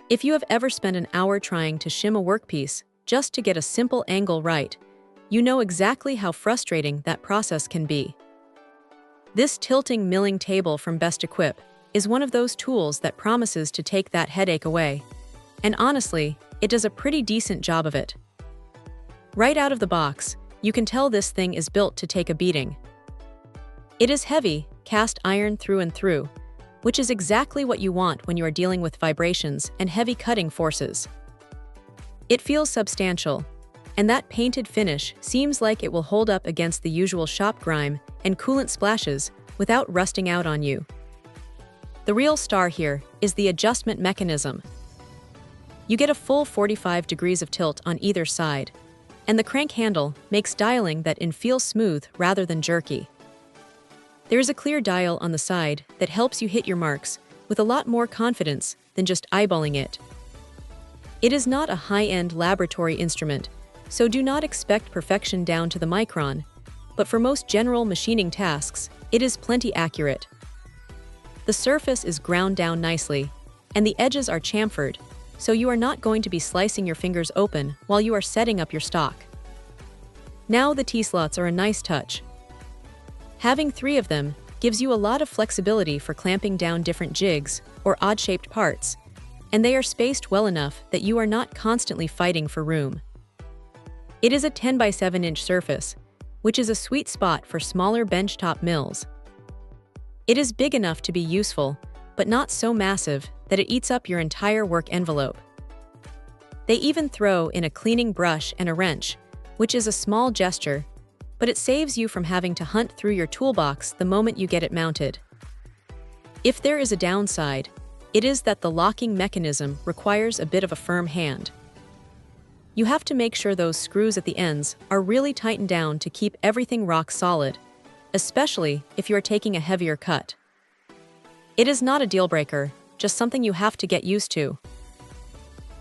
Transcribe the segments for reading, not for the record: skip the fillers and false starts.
If you have ever spent an hour trying to shim a workpiece just to get a simple angle right, you know exactly how frustrating that process can be. This tilting milling table from BestEquip is one of those tools that promises to take that headache away. And honestly, it does a pretty decent job of it. Right out of the box, you can tell this thing is built to take a beating. It is heavy, cast iron through and through, which is exactly what you want when you are dealing with vibrations and heavy cutting forces. It feels substantial, and that painted finish seems like it will hold up against the usual shop grime and coolant splashes without rusting out on you. The real star here is the adjustment mechanism. You get a full 45 degrees of tilt on either side, and the crank handle makes dialing that in feel smooth rather than jerky. There is a clear dial on the side that helps you hit your marks with a lot more confidence than just eyeballing it. It is not a high-end laboratory instrument, so do not expect perfection down to the micron, but for most general machining tasks, it is plenty accurate. The surface is ground down nicely, and the edges are chamfered, so you are not going to be slicing your fingers open while you are setting up your stock. Now the T-slots are a nice touch. Having 3 of them gives you a lot of flexibility for clamping down different jigs or odd-shaped parts, and they are spaced well enough that you are not constantly fighting for room. It is a 10 by 7 inch surface, which is a sweet spot for smaller benchtop mills. It is big enough to be useful, but not so massive that it eats up your entire work envelope. They even throw in a cleaning brush and a wrench, which is a small gesture, but it saves you from having to hunt through your toolbox the moment you get it mounted. If there is a downside, it is that the locking mechanism requires a bit of a firm hand. You have to make sure those screws at the ends are really tightened down to keep everything rock solid, especially if you are taking a heavier cut. It is not a deal breaker, just something you have to get used to.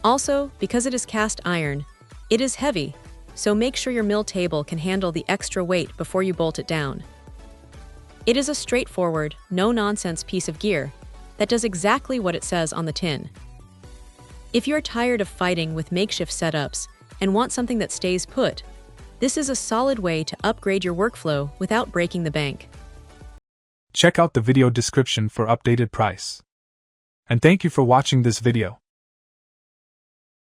Also, because it is cast iron, it is heavy, so make sure your mill table can handle the extra weight before you bolt it down. It is a straightforward, no-nonsense piece of gear that does exactly what it says on the tin. If you're tired of fighting with makeshift setups and want something that stays put, this is a solid way to upgrade your workflow without breaking the bank. Check out the video description for updated price. And thank you for watching this video.